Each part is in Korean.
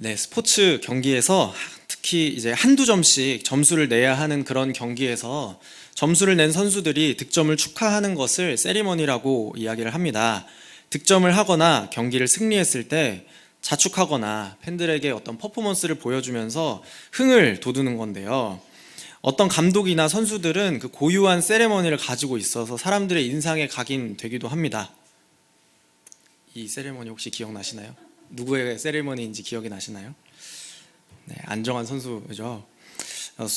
네, 스포츠 경기에서 특히 이제 한두 점씩 점수를 내야 하는 그런 경기에서 점수를 낸 선수들이 득점을 축하하는 것을 세리머니라고 이야기를 합니다. 득점을 하거나 경기를 승리했을 때 자축하거나 팬들에게 어떤 퍼포먼스를 보여주면서 흥을 돋우는 건데요. 어떤 감독이나 선수들은 그 고유한 세리머니를 가지고 있어서 사람들의 인상에 각인되기도 합니다. 이 세리머니 혹시 기억나시나요? 누구의 세리머니인지 기억이 나시나요? 네, 안정환 선수죠.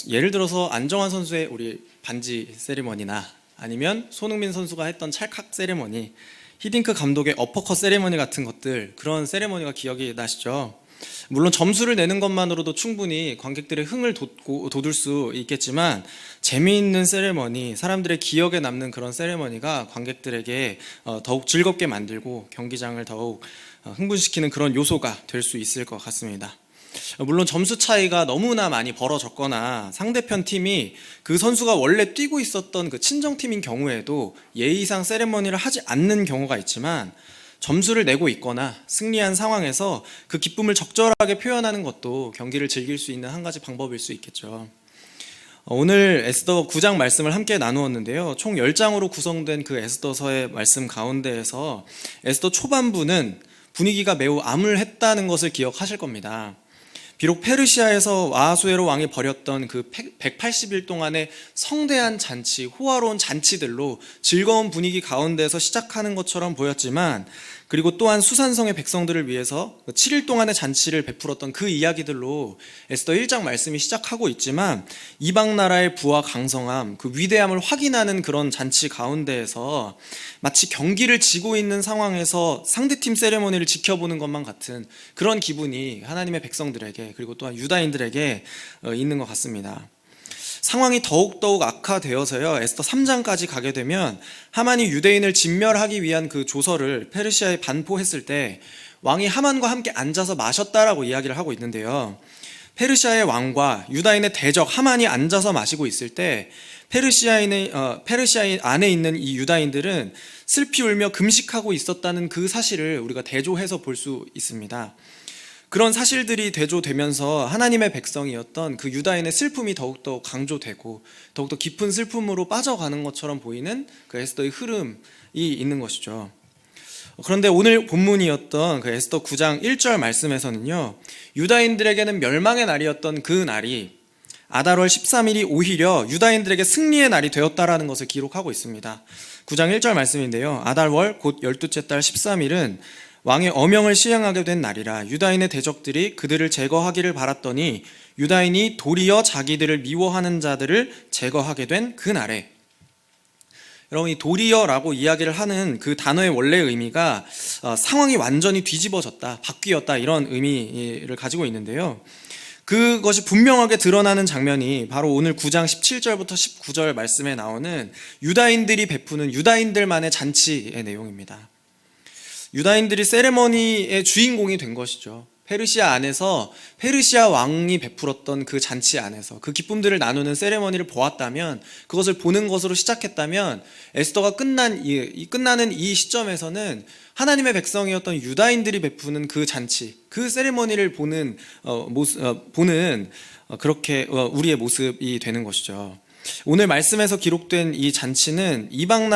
예를 들어서 안정환 선수의 우리 반지 세리머니나 아니면 손흥민 선수가 했던 찰칵 세리머니, 히딩크 감독의 어퍼컷 세리머니 같은 것들, 그런 세리머니가 기억이 나시죠? 물론 점수를 내는 것만으로도 충분히 관객들의 흥을 돋울 수 있겠지만 재미있는 세리머니, 사람들의 기억에 남는 그런 세리머니가 관객들에게 더욱 즐겁게 만들고 경기장을 더욱 흥분시키는 그런 요소가 될 수 있을 것 같습니다. 물론 점수 차이가 너무나 많이 벌어졌거나 상대편 팀이 그 선수가 원래 뛰고 있었던 그 친정팀인 경우에도 예의상 세리머니를 하지 않는 경우가 있지만, 점수를 내고 있거나 승리한 상황에서 그 기쁨을 적절하게 표현하는 것도 경기를 즐길 수 있는 한 가지 방법일 수 있겠죠. 오늘 에스더 9장 말씀을 함께 나누었는데요. 총 10장으로 구성된 그 에스더서의 말씀 가운데에서 에스더 초반부는 분위기가 매우 암울했다는 것을 기억하실 겁니다. 비록 페르시아에서 아하수에로 왕이 벌였던 그 180일 동안의 성대한 잔치, 호화로운 잔치들로 즐거운 분위기 가운데서 시작하는 것처럼 보였지만, 그리고 또한 수산성의 백성들을 위해서 7일 동안의 잔치를 베풀었던 그 이야기들로 에스더 1장 말씀이 시작하고 있지만, 이방 나라의 부와 강성함, 그 위대함을 확인하는 그런 잔치 가운데에서 마치 경기를 지고 있는 상황에서 상대팀 세레모니를 지켜보는 것만 같은 그런 기분이 하나님의 백성들에게, 그리고 또한 유다인들에게 있는 것 같습니다. 상황이 더욱더욱 악화되어서요, 에스더 3장까지 가게 되면 하만이 유대인을 진멸하기 위한 그 조서를 페르시아에 반포했을 때 왕이 하만과 함께 앉아서 마셨다라고 이야기를 하고 있는데요. 페르시아의 왕과 유다인의 대적 하만이 앉아서 마시고 있을 때 페르시아 안에 있는 이 유다인들은 슬피 울며 금식하고 있었다는 그 사실을 우리가 대조해서 볼 수 있습니다. 그런 사실들이 대조되면서 하나님의 백성이었던 그 유다인의 슬픔이 더욱더 강조되고 더욱더 깊은 슬픔으로 빠져가는 것처럼 보이는 그 에스더의 흐름이 있는 것이죠. 그런데 오늘 본문이었던 그 에스더 9장 1절 말씀에서는요, 유다인들에게는 멸망의 날이었던 그 날이 아달월 13일이 오히려 유다인들에게 승리의 날이 되었다라는 것을 기록하고 있습니다. 9장 1절 말씀인데요, 아달월 곧 12째 달 13일은 왕의 어명을 시행하게 된 날이라. 유다인의 대적들이 그들을 제거하기를 바랐더니 유다인이 도리어 자기들을 미워하는 자들을 제거하게 된 그 날에. 여러분, 이 도리어라고 이야기를 하는 그 단어의 원래 의미가 상황이 완전히 뒤집어졌다, 바뀌었다, 이런 의미를 가지고 있는데요. 그것이 분명하게 드러나는 장면이 바로 오늘 9장 17절부터 19절 말씀에 나오는 유다인들이 베푸는 유다인들만의 잔치의 내용입니다. 유다인들이 세레머니의 주인공이 된 것이죠. 페르시아 안에서 페르시아 왕이 베풀었던 그 잔치 안에서 그 기쁨들을 나누는 세레머니를 보았다면, 그것을 보는 것으로 시작했다면, 에스더가 끝나는 이 시점에서는 하나님의 백성이었던 유다인들이 베푸는 그 잔치, 그 세레머니를 보는 그렇게 우리의 모습이 되는 것이죠. 오늘 말씀에서 기록된 이 잔치는 이방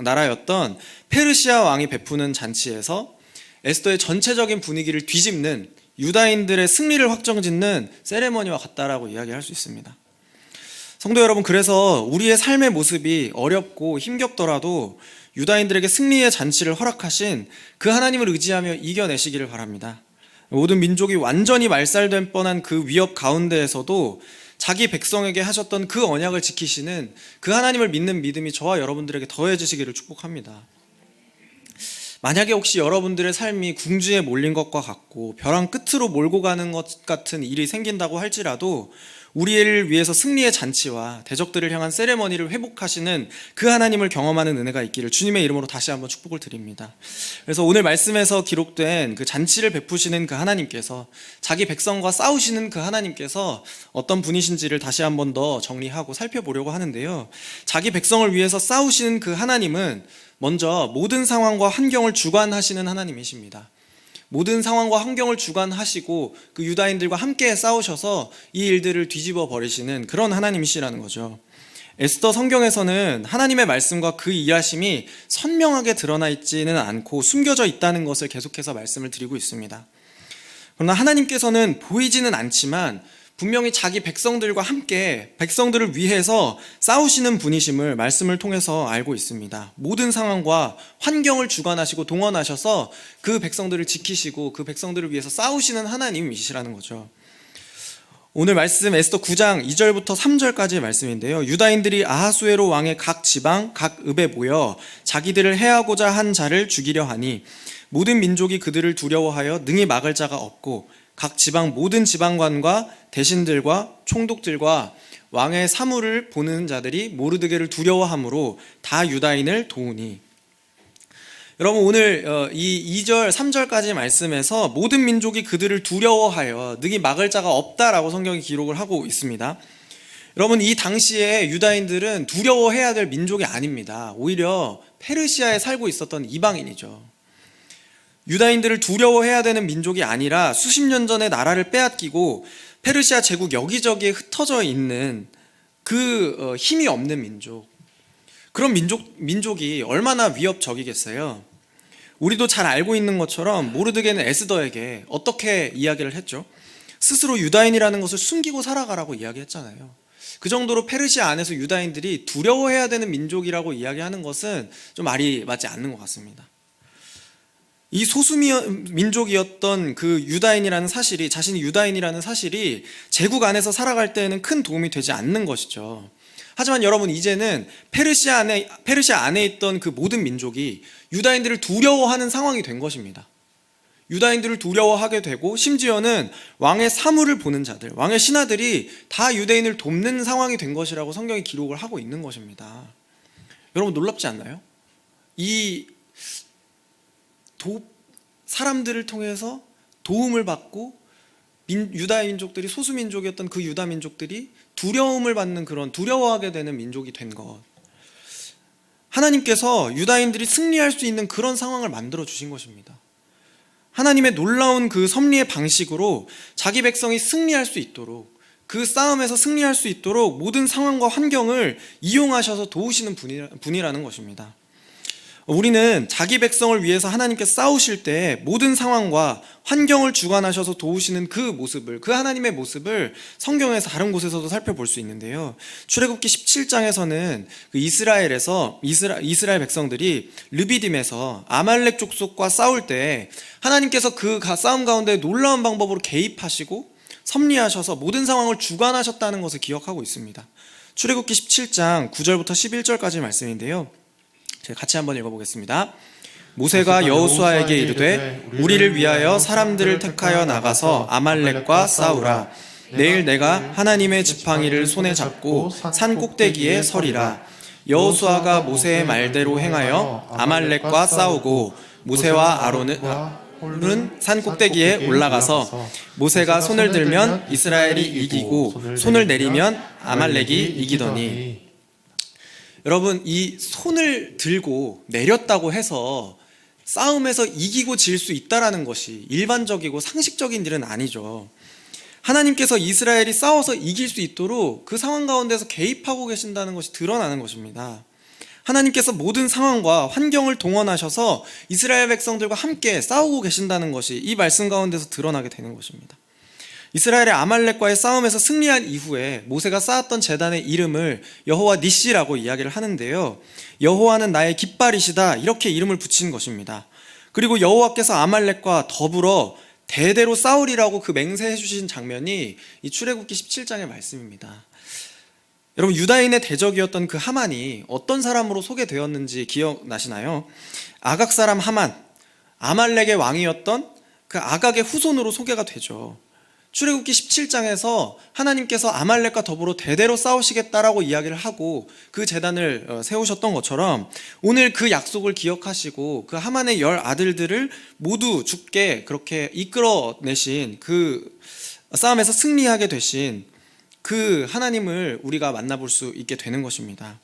나라였던 페르시아 왕이 베푸는 잔치에서 에스더의 전체적인 분위기를 뒤집는, 유다인들의 승리를 확정짓는 세레머니와 같다라고 이야기할 수 있습니다. 성도 여러분, 그래서 우리의 삶의 모습이 어렵고 힘겹더라도 유다인들에게 승리의 잔치를 허락하신 그 하나님을 의지하며 이겨내시기를 바랍니다. 모든 민족이 완전히 말살될 뻔한 그 위협 가운데에서도 자기 백성에게 하셨던 그 언약을 지키시는 그 하나님을 믿는 믿음이 저와 여러분들에게 더해지시기를 축복합니다. 만약에 혹시 여러분들의 삶이 궁지에 몰린 것과 같고 벼랑 끝으로 몰고 가는 것 같은 일이 생긴다고 할지라도 우리를 위해서 승리의 잔치와 대적들을 향한 세레머니를 회복하시는 그 하나님을 경험하는 은혜가 있기를 주님의 이름으로 다시 한번 축복을 드립니다. 그래서 오늘 말씀에서 기록된 그 잔치를 베푸시는 그 하나님께서, 자기 백성과 싸우시는 그 하나님께서 어떤 분이신지를 다시 한번 더 정리하고 살펴보려고 하는데요. 자기 백성을 위해서 싸우시는 그 하나님은 먼저 모든 상황과 환경을 주관하시는 하나님이십니다. 모든 상황과 환경을 주관하시고 그 유다인들과 함께 싸우셔서 이 일들을 뒤집어 버리시는 그런 하나님이시라는 거죠. 에스더 성경에서는 하나님의 말씀과 그 일하심이 선명하게 드러나 있지는 않고 숨겨져 있다는 것을 계속해서 말씀을 드리고 있습니다. 그러나 하나님께서는 보이지는 않지만 분명히 자기 백성들과 함께 백성들을 위해서 싸우시는 분이심을 말씀을 통해서 알고 있습니다. 모든 상황과 환경을 주관하시고 동원하셔서 그 백성들을 지키시고 그 백성들을 위해서 싸우시는 하나님이시라는 거죠. 오늘 말씀 에스더 9장 2절부터 3절까지의 말씀인데요. 유다인들이 아하수에로 왕의 각 지방 각 읍에 모여 자기들을 해하고자 한 자를 죽이려 하니 모든 민족이 그들을 두려워하여 능히 막을 자가 없고 각 지방 모든 지방관과 대신들과 총독들과 왕의 사물을 보는 자들이 모르드게를 두려워하므로 다 유다인을 도우니. 여러분, 오늘 이 2절 3절까지 말씀에서 모든 민족이 그들을 두려워하여 능히 막을 자가 없다라고 성경이 기록을 하고 있습니다. 여러분, 이 당시에 유다인들은 두려워해야 될 민족이 아닙니다. 오히려 페르시아에 살고 있었던 이방인이죠. 유다인들을 두려워해야 되는 민족이 아니라 수십 년 전에 나라를 빼앗기고 페르시아 제국 여기저기에 흩어져 있는 그 힘이 없는 민족, 그런 민족이 얼마나 위협적이겠어요. 우리도 잘 알고 있는 것처럼 모르드게는 에스더에게 어떻게 이야기를 했죠? 스스로 유다인이라는 것을 숨기고 살아가라고 이야기했잖아요. 그 정도로 페르시아 안에서 유다인들이 두려워해야 되는 민족이라고 이야기하는 것은 좀 말이 맞지 않는 것 같습니다. 이 소수민족이었던 그 유다인이라는 사실이, 자신이 유다인이라는 사실이 제국 안에서 살아갈 때에는 큰 도움이 되지 않는 것이죠. 하지만 여러분, 이제는 페르시아 안에 있던 그 모든 민족이 유다인들을 두려워하는 상황이 된 것입니다. 유다인들을 두려워하게 되고 심지어는 왕의 사물을 보는 자들, 왕의 신하들이 다 유대인을 돕는 상황이 된 것이라고 성경이 기록을 하고 있는 것입니다. 여러분, 놀랍지 않나요? 사람들을 통해서 도움을 받고 유다 민족들이, 소수민족이었던 그 유다 민족들이 두려움을 받는, 그런 두려워하게 되는 민족이 된 것, 하나님께서 유다인들이 승리할 수 있는 그런 상황을 만들어 주신 것입니다. 하나님의 놀라운 그 섭리의 방식으로 자기 백성이 승리할 수 있도록, 그 싸움에서 승리할 수 있도록 모든 상황과 환경을 이용하셔서 도우시는 분이라는 것입니다. 우리는 자기 백성을 위해서 하나님께서 싸우실 때 모든 상황과 환경을 주관하셔서 도우시는 그 모습을, 그 하나님의 모습을 성경에서 다른 곳에서도 살펴볼 수 있는데요. 출애굽기 17장에서는 그 이스라엘 백성들이 르비딤에서 아말렉 족속과 싸울 때 하나님께서 그 싸움 가운데 놀라운 방법으로 개입하시고 섭리하셔서 모든 상황을 주관하셨다는 것을 기억하고 있습니다. 출애굽기 17장 9절부터 11절까지 말씀인데요. 같이 한번 읽어보겠습니다. 모세가 여호수아에게 이르되 우리를 위하여 사람들을 택하여 나가서 아말렉과 싸우라. 내일 내가 하나님의 지팡이를 손에 잡고 산 꼭대기에 서리라. 여호수아가 모세의 말대로 행하여 아말렉과 싸우고 모세와 아론은 산 꼭대기에 올라가서 모세가 손을 들면 이스라엘이 이기고 손을 내리면 아말렉이 이기더니. 여러분, 이 손을 들고 내렸다고 해서 싸움에서 이기고 질 수 있다라는 것이 일반적이고 상식적인 일은 아니죠. 하나님께서 이스라엘이 싸워서 이길 수 있도록 그 상황 가운데서 개입하고 계신다는 것이 드러나는 것입니다. 하나님께서 모든 상황과 환경을 동원하셔서 이스라엘 백성들과 함께 싸우고 계신다는 것이 이 말씀 가운데서 드러나게 되는 것입니다. 이스라엘의 아말렉과의 싸움에서 승리한 이후에 모세가 쌓았던 제단의 이름을 여호와 니시라고 이야기를 하는데요. 여호와는 나의 깃발이시다, 이렇게 이름을 붙인 것입니다. 그리고 여호와께서 아말렉과 더불어 대대로 싸우리라고 그 맹세해 주신 장면이 이 출애굽기 17장의 말씀입니다. 여러분, 유다인의 대적이었던 그 하만이 어떤 사람으로 소개되었는지 기억나시나요? 아각 사람 하만, 아말렉의 왕이었던 그 아각의 후손으로 소개가 되죠. 출애굽기 17장에서 하나님께서 아말렉과 더불어 대대로 싸우시겠다라고 이야기를 하고 그 제단을 세우셨던 것처럼 오늘 그 약속을 기억하시고 그 하만의 10 아들들을 모두 죽게 그렇게 이끌어내신, 그 싸움에서 승리하게 되신 그 하나님을 우리가 만나볼 수 있게 되는 것입니다.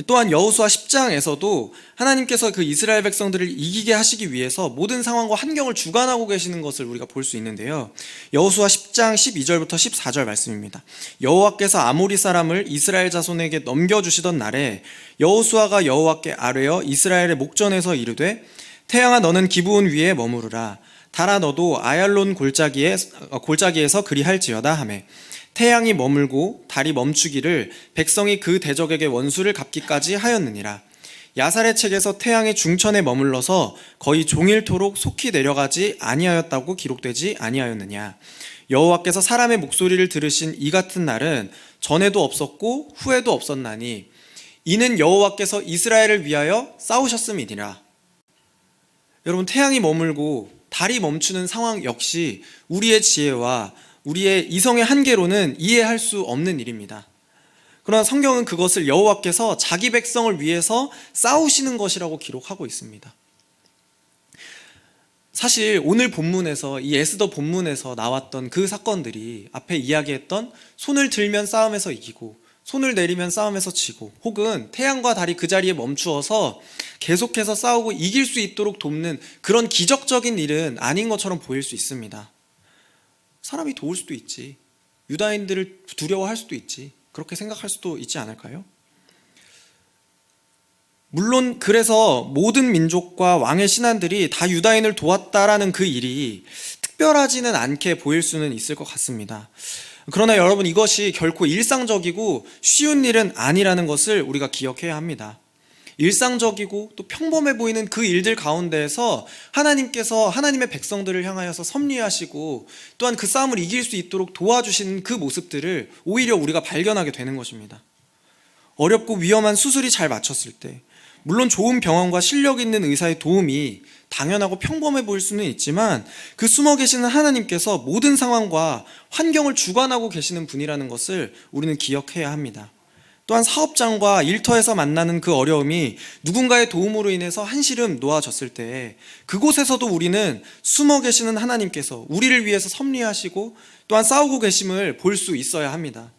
또한 여호수아 10장에서도 하나님께서 그 이스라엘 백성들을 이기게 하시기 위해서 모든 상황과 환경을 주관하고 계시는 것을 우리가 볼 수 있는데요. 여호수아 10장 12절부터 14절 말씀입니다. 여호와께서 아모리 사람을 이스라엘 자손에게 넘겨주시던 날에 여호수아가 여호와께 아뢰어 이스라엘의 목전에서 이르되 태양아 너는 기브온 위에 머무르라. 달아 너도 아얄론 골짜기에서 그리할지어다 하매 태양이 머물고 달이 멈추기를 백성이 그 대적에게 원수를 갚기까지 하였느니라. 야살의 책에서 태양의 중천에 머물러서 거의 종일토록 속히 내려가지 아니하였다고 기록되지 아니하였느냐. 여호와께서 사람의 목소리를 들으신 이 같은 날은 전에도 없었고 후에도 없었나니 이는 여호와께서 이스라엘을 위하여 싸우셨음이니라. 여러분, 태양이 머물고 달이 멈추는 상황 역시 우리의 지혜와 우리의 이성의 한계로는 이해할 수 없는 일입니다. 그러나 성경은 그것을 여호와께서 자기 백성을 위해서 싸우시는 것이라고 기록하고 있습니다. 사실 오늘 본문에서, 이 에스더 본문에서 나왔던 그 사건들이 앞에 이야기했던 손을 들면 싸움에서 이기고 손을 내리면 싸움에서 지고 혹은 태양과 달이 그 자리에 멈추어서 계속해서 싸우고 이길 수 있도록 돕는 그런 기적적인 일은 아닌 것처럼 보일 수 있습니다. 사람이 도울 수도 있지, 유다인들을 두려워할 수도 있지, 그렇게 생각할 수도 있지 않을까요? 물론 그래서 모든 민족과 왕의 신하들이 다 유다인을 도왔다라는 그 일이 특별하지는 않게 보일 수는 있을 것 같습니다. 그러나 여러분, 이것이 결코 일상적이고 쉬운 일은 아니라는 것을 우리가 기억해야 합니다. 일상적이고 또 평범해 보이는 그 일들 가운데에서 하나님께서 하나님의 백성들을 향하여서 섭리하시고 또한 그 싸움을 이길 수 있도록 도와주시는 그 모습들을 오히려 우리가 발견하게 되는 것입니다. 어렵고 위험한 수술이 잘 맞췄을 때, 물론 좋은 병원과 실력 있는 의사의 도움이 당연하고 평범해 보일 수는 있지만 그 숨어 계시는 하나님께서 모든 상황과 환경을 주관하고 계시는 분이라는 것을 우리는 기억해야 합니다. 또한 사업장과 일터에서 만나는 그 어려움이 누군가의 도움으로 인해서 한시름 놓아졌을 때 그곳에서도 우리는 숨어 계시는 하나님께서 우리를 위해서 섭리하시고 또한 싸우고 계심을 볼 수 있어야 합니다.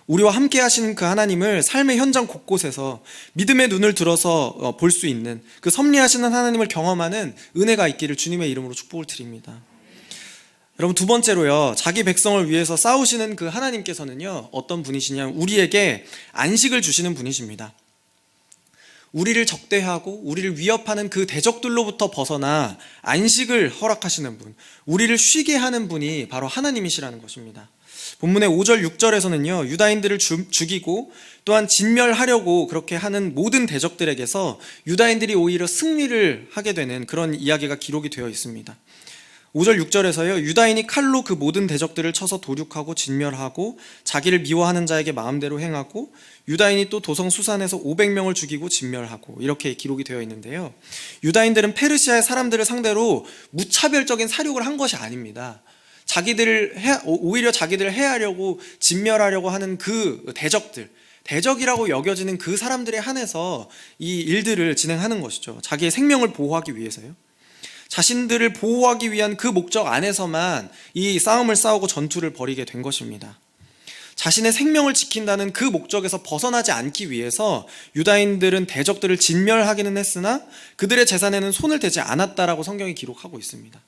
우리와 함께 하시는 그 하나님을 삶의 현장 곳곳에서 믿음의 눈을 들어서 볼 수 있는 그 섭리하시는 하나님을 경험하는 은혜가 있기를 주님의 이름으로 축복을 드립니다. 여러분, 두 번째로요, 자기 백성을 위해서 싸우시는 그 하나님께서는요, 어떤 분이시냐면 우리에게 안식을 주시는 분이십니다. 우리를 적대하고 우리를 위협하는 그 대적들로부터 벗어나 안식을 허락하시는 분, 우리를 쉬게 하는 분이 바로 하나님이시라는 것입니다. 본문의 5절 6절에서는요, 유다인들을 죽이고 또한 진멸하려고 그렇게 하는 모든 대적들에게서 유다인들이 오히려 승리를 하게 되는 그런 이야기가 기록이 되어 있습니다. 5절 6절에서요, 유다인이 칼로 그 모든 대적들을 쳐서 도륙하고 진멸하고 자기를 미워하는 자에게 마음대로 행하고 유다인이 또 도성 수산에서 500명을 죽이고 진멸하고 이렇게 기록이 되어 있는데요, 유다인들은 페르시아의 사람들을 상대로 무차별적인 사륙을 한 것이 아닙니다. 오히려 자기들을 해하려고 진멸하려고 하는 그 대적이라고 여겨지는 그 사람들에 한해서 이 일들을 진행하는 것이죠. 자기의 생명을 보호하기 위해서요. 자신들을 보호하기 위한 그 목적 안에서만 이 싸움을 싸우고 전투를 벌이게 된 것입니다. 자신의 생명을 지킨다는 그 목적에서 벗어나지 않기 위해서 유다인들은 대적들을 진멸하기는 했으나 그들의 재산에는 손을 대지 않았다라고 성경이 기록하고 있습니다.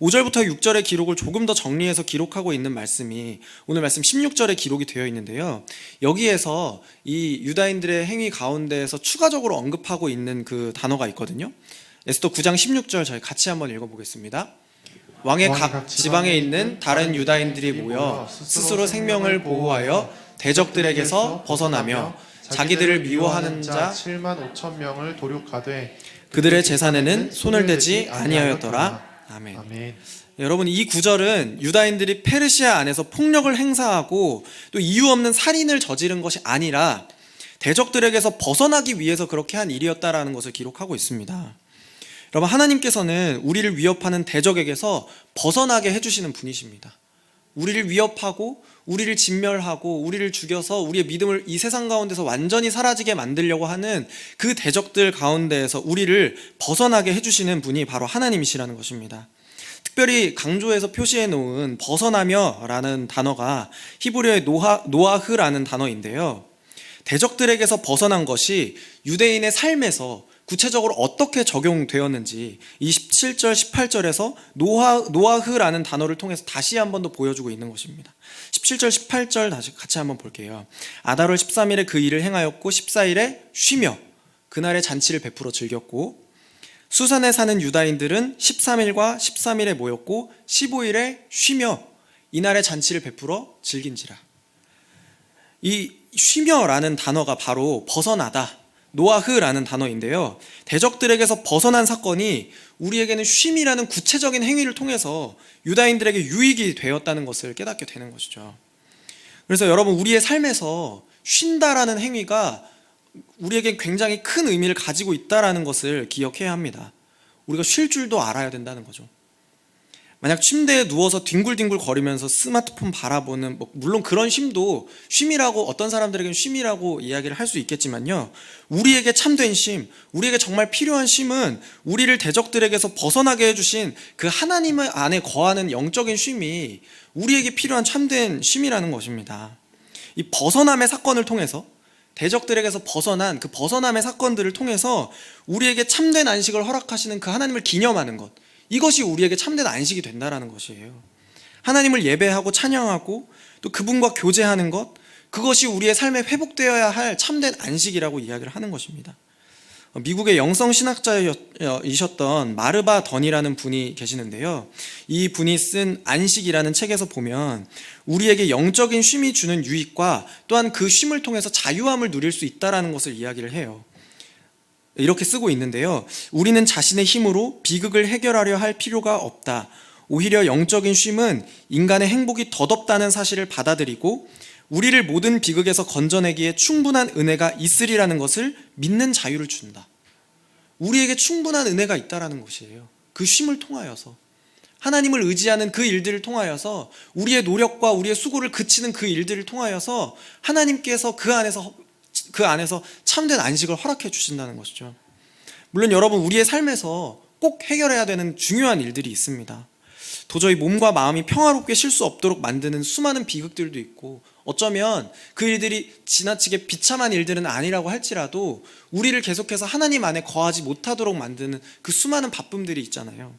5절부터 6절의 기록을 조금 더 정리해서 기록하고 있는 말씀이 오늘 말씀 16절에 기록이 되어 있는데요, 여기에서 이 유다인들의 행위 가운데에서 추가적으로 언급하고 있는 그 단어가 있거든요. 에스더 9장 16절 저희 같이 한번 읽어보겠습니다. 왕의 각 지방에 있는 다른 유다인들이 모여 스스로 생명을 보호하여 대적들에게서 벗어나며 자기들을 미워하는 자 7만 5천 명을 도륙하되 그들의 재산에는 손을 대지 아니하였더라. 아멘. 아멘. 여러분, 이 구절은 유다인들이 페르시아 안에서 폭력을 행사하고 또 이유 없는 살인을 저지른 것이 아니라 대적들에게서 벗어나기 위해서 그렇게 한 일이었다라는 것을 기록하고 있습니다. 여러분, 하나님께서는 우리를 위협하는 대적에게서 벗어나게 해주시는 분이십니다. 우리를 위협하고 우리를 진멸하고 우리를 죽여서 우리의 믿음을 이 세상 가운데서 완전히 사라지게 만들려고 하는 그 대적들 가운데에서 우리를 벗어나게 해주시는 분이 바로 하나님이시라는 것입니다. 특별히 강조해서 표시해 놓은 벗어나며 라는 단어가 히브리어의 노아흐라는 단어인데요, 대적들에게서 벗어난 것이 유대인의 삶에서 구체적으로 어떻게 적용되었는지 이 17절, 18절에서 노아흐라는 단어를 통해서 다시 한 번 더 보여주고 있는 것입니다. 17절, 18절 다시 같이 한번 볼게요. 아달월 13일에 그 일을 행하였고 14일에 쉬며 그날의 잔치를 베풀어 즐겼고 수산에 사는 유다인들은 13일과 13일에 모였고 15일에 쉬며 이날의 잔치를 베풀어 즐긴지라. 이 쉬며라는 단어가 바로 벗어나다, 노아흐라는 단어인데요. 대적들에게서 벗어난 사건이 우리에게는 쉼이라는 구체적인 행위를 통해서 유다인들에게 유익이 되었다는 것을 깨닫게 되는 것이죠. 그래서 여러분, 우리의 삶에서 쉰다라는 행위가 우리에게 굉장히 큰 의미를 가지고 있다는 것을 기억해야 합니다. 우리가 쉴 줄도 알아야 된다는 거죠. 만약 침대에 누워서 뒹굴뒹굴 거리면서 스마트폰 바라보는, 물론 그런 쉼도 쉼이라고, 어떤 사람들에게는 쉼이라고 이야기를 할 수 있겠지만요, 우리에게 참된 쉼, 우리에게 정말 필요한 쉼은 우리를 대적들에게서 벗어나게 해주신 그 하나님 안에 거하는 영적인 쉼이 우리에게 필요한 참된 쉼이라는 것입니다. 이 벗어남의 사건을 통해서, 대적들에게서 벗어난 그 벗어남의 사건들을 통해서 우리에게 참된 안식을 허락하시는 그 하나님을 기념하는 것, 이것이 우리에게 참된 안식이 된다는 것이에요. 하나님을 예배하고 찬양하고 또 그분과 교제하는 것, 그것이 우리의 삶에 회복되어야 할 참된 안식이라고 이야기를 하는 것입니다. 미국의 영성 신학자이셨던 마르바 던이라는 분이 계시는데요, 이 분이 쓴 안식이라는 책에서 보면 우리에게 영적인 쉼이 주는 유익과 또한 그 쉼을 통해서 자유함을 누릴 수 있다는 것을 이야기를 해요. 이렇게 쓰고 있는데요, 우리는 자신의 힘으로 비극을 해결하려 할 필요가 없다. 오히려 영적인 쉼은 인간의 행복이 덧없다는 사실을 받아들이고 우리를 모든 비극에서 건져내기에 충분한 은혜가 있으리라는 것을 믿는 자유를 준다. 우리에게 충분한 은혜가 있다는 것이에요. 그 쉼을 통하여서, 하나님을 의지하는 그 일들을 통하여서, 우리의 노력과 우리의 수고를 그치는 그 일들을 통하여서 하나님께서 그 안에서 참된 안식을 허락해 주신다는 것이죠. 물론 여러분, 우리의 삶에서 꼭 해결해야 되는 중요한 일들이 있습니다. 도저히 몸과 마음이 평화롭게 쉴 수 없도록 만드는 수많은 비극들도 있고, 어쩌면 그 일들이 지나치게 비참한 일들은 아니라고 할지라도 우리를 계속해서 하나님 안에 거하지 못하도록 만드는 그 수많은 바쁨들이 있잖아요.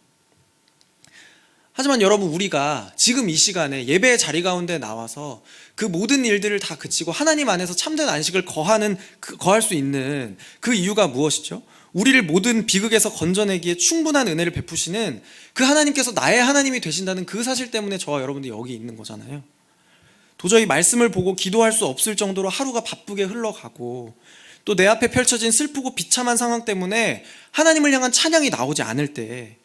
하지만 여러분, 우리가 지금 이 시간에 예배의 자리 가운데 나와서 그 모든 일들을 다 그치고 하나님 안에서 참된 안식을 거할 수 있는 그 이유가 무엇이죠? 우리를 모든 비극에서 건져내기에 충분한 은혜를 베푸시는 그 하나님께서 나의 하나님이 되신다는 그 사실 때문에 저와 여러분들이 여기 있는 거잖아요. 도저히 말씀을 보고 기도할 수 없을 정도로 하루가 바쁘게 흘러가고, 또 내 앞에 펼쳐진 슬프고 비참한 상황 때문에 하나님을 향한 찬양이 나오지 않을 때,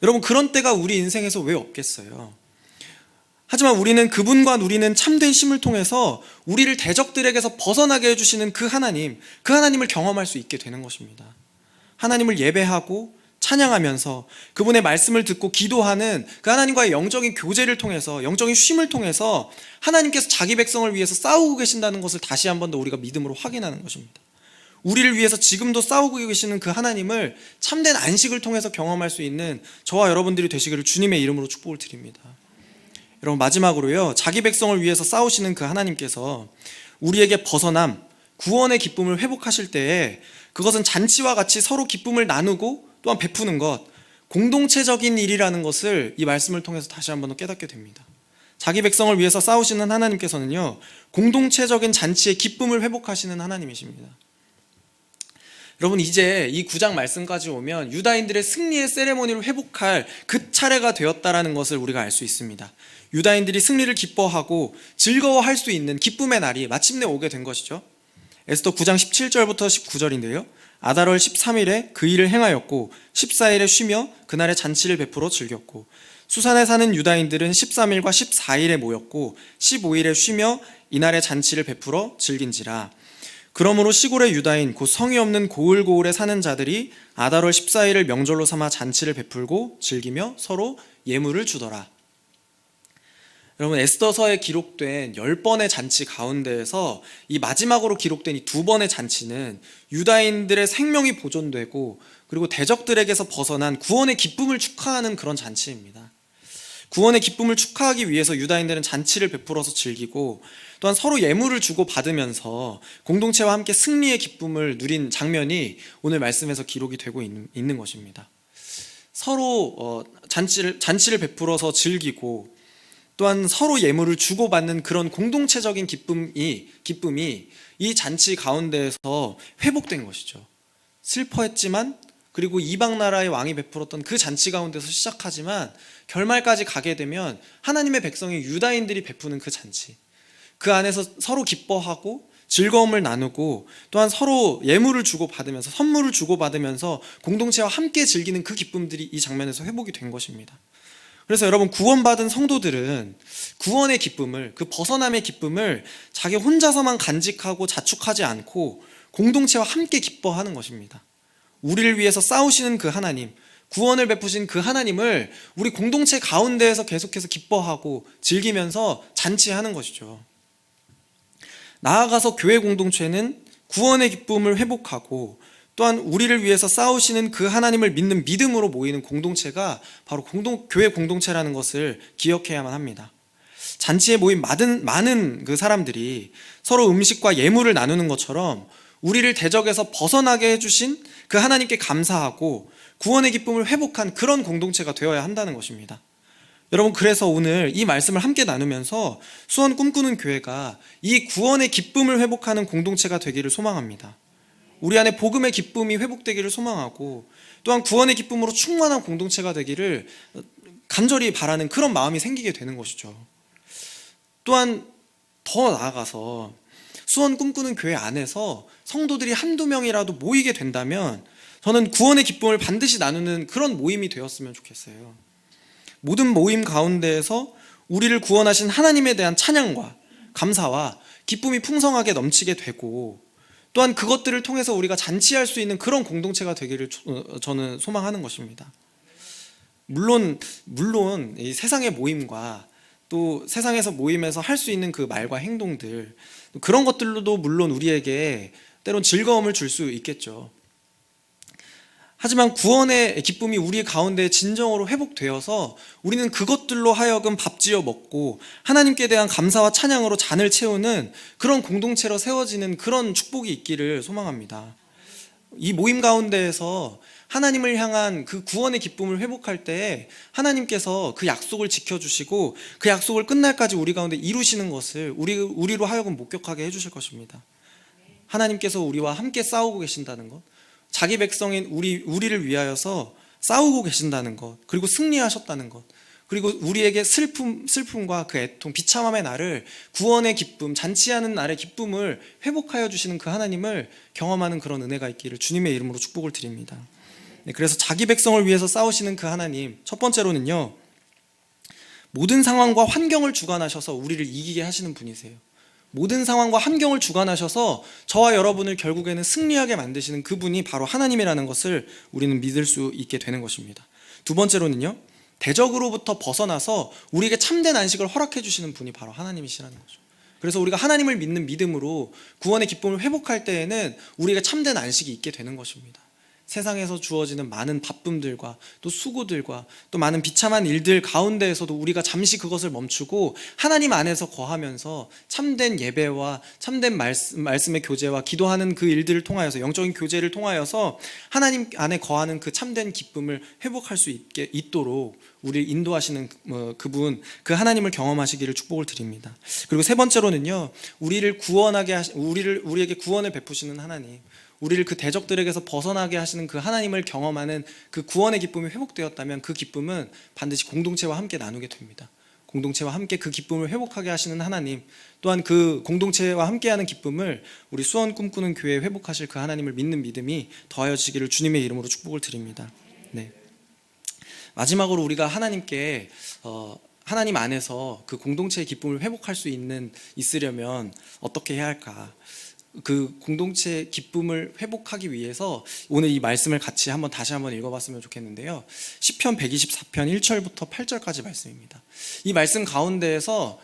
여러분, 그런 때가 우리 인생에서 왜 없겠어요? 하지만 우리는 그분과 누리는 참된 쉼을 통해서 우리를 대적들에게서 벗어나게 해주시는 그 하나님을 경험할 수 있게 되는 것입니다. 하나님을 예배하고 찬양하면서 그분의 말씀을 듣고 기도하는 그 하나님과의 영적인 교제를 통해서, 영적인 쉼을 통해서 하나님께서 자기 백성을 위해서 싸우고 계신다는 것을 다시 한 번 더 우리가 믿음으로 확인하는 것입니다. 우리를 위해서 지금도 싸우고 계시는 그 하나님을 참된 안식을 통해서 경험할 수 있는 저와 여러분들이 되시기를 주님의 이름으로 축복을 드립니다. 여러분, 마지막으로요, 자기 백성을 위해서 싸우시는 그 하나님께서 우리에게 벗어남, 구원의 기쁨을 회복하실 때에 그것은 잔치와 같이 서로 기쁨을 나누고 또한 베푸는 것, 공동체적인 일이라는 것을 이 말씀을 통해서 다시 한번 더 깨닫게 됩니다. 자기 백성을 위해서 싸우시는 하나님께서는요, 공동체적인 잔치의 기쁨을 회복하시는 하나님이십니다. 여러분, 이제 이 9장 말씀까지 오면 유다인들의 승리의 세레모니를 회복할 그 차례가 되었다라는 것을 우리가 알 수 있습니다. 유다인들이 승리를 기뻐하고 즐거워할 수 있는 기쁨의 날이 마침내 오게 된 것이죠. 에스더 9장 17절부터 19절인데요. 아달월 13일에 그 일을 행하였고 14일에 쉬며 그날의 잔치를 베풀어 즐겼고 수산에 사는 유다인들은 13일과 14일에 모였고 15일에 쉬며 이날의 잔치를 베풀어 즐긴지라. 그러므로 시골의 유다인 곧 성이 없는 고을고을에 사는 자들이 아달월 14일을 명절로 삼아 잔치를 베풀고 즐기며 서로 예물을 주더라. 여러분, 에스더서에 기록된 10번의 잔치 가운데에서 이 마지막으로 기록된 이 2번의 잔치는 유다인들의 생명이 보존되고 그리고 대적들에게서 벗어난 구원의 기쁨을 축하하는 그런 잔치입니다. 구원의 기쁨을 축하하기 위해서 유다인들은 잔치를 베풀어서 즐기고 또한 서로 예물을 주고 받으면서 공동체와 함께 승리의 기쁨을 누린 장면이 오늘 말씀에서 기록이 되고 있는 것입니다. 서로 잔치를 베풀어서 즐기고 또한 서로 예물을 주고받는 그런 공동체적인 기쁨이 이 잔치 가운데에서 회복된 것이죠. 슬퍼했지만 그리고 이방 나라의 왕이 베풀었던 그 잔치 가운데서 시작하지만 결말까지 가게 되면 하나님의 백성인 유다인들이 베푸는 그 잔치, 그 안에서 서로 기뻐하고 즐거움을 나누고 또한 서로 예물을 주고받으면서 선물을 주고받으면서 공동체와 함께 즐기는 그 기쁨들이 이 장면에서 회복이 된 것입니다. 그래서 여러분, 구원받은 성도들은 구원의 기쁨을, 그 벗어남의 기쁨을 자기 혼자서만 간직하고 자축하지 않고 공동체와 함께 기뻐하는 것입니다. 우리를 위해서 싸우시는 그 하나님, 구원을 베푸신 그 하나님을 우리 공동체 가운데에서 계속해서 기뻐하고 즐기면서 잔치하는 것이죠. 나아가서 교회 공동체는 구원의 기쁨을 회복하고 또한 우리를 위해서 싸우시는 그 하나님을 믿는 믿음으로 모이는 공동체가 바로 교회 공동체라는 것을 기억해야만 합니다. 잔치에 모인 많은 그 사람들이 서로 음식과 예물을 나누는 것처럼 우리를 대적에서 벗어나게 해주신 그 하나님께 감사하고 구원의 기쁨을 회복한 그런 공동체가 되어야 한다는 것입니다. 여러분, 그래서 오늘 이 말씀을 함께 나누면서 수원 꿈꾸는 교회가 이 구원의 기쁨을 회복하는 공동체가 되기를 소망합니다. 우리 안에 복음의 기쁨이 회복되기를 소망하고 또한 구원의 기쁨으로 충만한 공동체가 되기를 간절히 바라는 그런 마음이 생기게 되는 것이죠. 또한 더 나아가서 수원 꿈꾸는 교회 안에서 성도들이 한두 명이라도 모이게 된다면 저는 구원의 기쁨을 반드시 나누는 그런 모임이 되었으면 좋겠어요. 모든 모임 가운데에서 우리를 구원하신 하나님에 대한 찬양과 감사와 기쁨이 풍성하게 넘치게 되고 또한 그것들을 통해서 우리가 잔치할 수 있는 그런 공동체가 되기를 저는 소망하는 것입니다. 물론 이 세상의 모임과 또 세상에서 모임에서 할 수 있는 그 말과 행동들, 그런 것들로도 물론 우리에게 때론 즐거움을 줄 수 있겠죠. 하지만 구원의 기쁨이 우리 가운데 진정으로 회복되어서 우리는 그것들로 하여금 밥지어 먹고 하나님께 대한 감사와 찬양으로 잔을 채우는 그런 공동체로 세워지는 그런 축복이 있기를 소망합니다. 이 모임 가운데에서 하나님을 향한 그 구원의 기쁨을 회복할 때에 하나님께서 그 약속을 지켜주시고 그 약속을 끝날까지 우리 가운데 이루시는 것을 우리로 하여금 목격하게 해주실 것입니다. 하나님께서 우리와 함께 싸우고 계신다는 것, 자기 백성인 우리를 위하여서 싸우고 계신다는 것, 그리고 승리하셨다는 것, 그리고 우리에게 슬픔과 그 애통, 비참함의 날을, 구원의 기쁨, 잔치하는 날의 기쁨을 회복하여 주시는 그 하나님을 경험하는 그런 은혜가 있기를 주님의 이름으로 축복을 드립니다. 그래서 자기 백성을 위해서 싸우시는 그 하나님, 첫 번째로는요, 모든 상황과 환경을 주관하셔서 우리를 이기게 하시는 분이세요. 모든 상황과 환경을 주관하셔서 저와 여러분을 결국에는 승리하게 만드시는 그분이 바로 하나님이라는 것을 우리는 믿을 수 있게 되는 것입니다. 두 번째로는요, 대적으로부터 벗어나서 우리에게 참된 안식을 허락해 주시는 분이 바로 하나님이시라는 거죠. 그래서 우리가 하나님을 믿는 믿음으로 구원의 기쁨을 회복할 때에는 우리가 참된 안식이 있게 되는 것입니다. 세상에서 주어지는 많은 바쁨들과 또 수고들과 또 많은 비참한 일들 가운데에서도 우리가 잠시 그것을 멈추고 하나님 안에서 거하면서 참된 예배와 참된 말씀의 교제와 기도하는 그 일들을 통하여서, 영적인 교제를 통하여서 하나님 안에 거하는 그 참된 기쁨을 회복할 수 있도록 우리를 인도하시는 그분, 그 하나님을 경험하시기를 축복을 드립니다. 그리고 세 번째로는요, 우리에게 구원을 베푸시는 하나님, 우리를 그 대적들에게서 벗어나게 하시는 그 하나님을 경험하는 그 구원의 기쁨이 회복되었다면 그 기쁨은 반드시 공동체와 함께 나누게 됩니다. 공동체와 함께 그 기쁨을 회복하게 하시는 하나님, 또한 그 공동체와 함께하는 기쁨을 우리 수원 꿈꾸는 교회에 회복하실 그 하나님을 믿는 믿음이 더하여지기를 주님의 이름으로 축복을 드립니다. 네. 마지막으로 우리가 하나님께 하나님 안에서 그 공동체의 기쁨을 회복할 수 있으려면 어떻게 해야 할까? 그 공동체의 기쁨을 회복하기 위해서 오늘 이 말씀을 같이 다시 한번 읽어봤으면 좋겠는데요. 시편 124편 1절부터 8절까지 말씀입니다. 이 말씀 가운데에서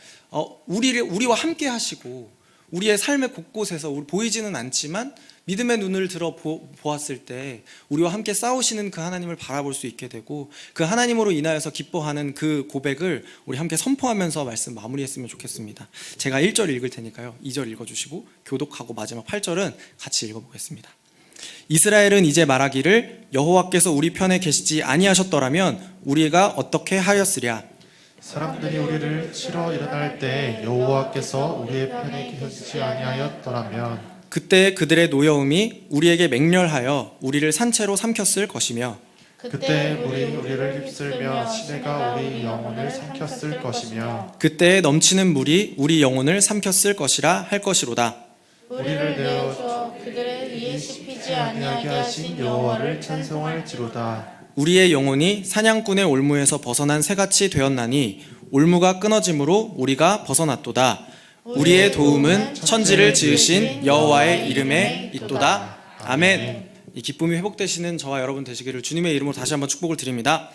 우리와 함께 하시고 우리의 삶의 곳곳에서 보이지는 않지만 믿음의 눈을 들어 보았을 때 우리와 함께 싸우시는 그 하나님을 바라볼 수 있게 되고 그 하나님으로 인하여서 기뻐하는 그 고백을 우리 함께 선포하면서 말씀 마무리했으면 좋겠습니다. 제가 1절 읽을 테니까요. 2절 읽어주시고 교독하고 마지막 8절은 같이 읽어보겠습니다. 이스라엘은 이제 말하기를 여호와께서 우리 편에 계시지 아니하셨더라면 우리가 어떻게 하였으랴. 사람들이 우리를 치러 일어날 때 여호와께서 우리의 편에 계시지 아니하였더라면 그때 그들의 노여움이 우리에게 맹렬하여 우리를 산채로 삼켰을 것이며 그때 물이 우리를 휩쓸며 시내가 우리 영혼을 삼켰을 것이며 그때에 넘치는 물이 우리 영혼을 삼켰을 것이라 할 것이로다. 우리를 내어 그들의 이에 씹히지 아니하게 하신 여호와를 찬송할지로다. 우리의 영혼이 사냥꾼의 올무에서 벗어난 새같이 되었나니 올무가 끊어짐으로 우리가 벗어났도다. 우리의 도움은 천지를 지으신 여호와의 이름에 있도다. 아멘. 이 기쁨이 회복되시는 저와 여러분 되시기를 주님의 이름으로 다시 한번 축복을 드립니다.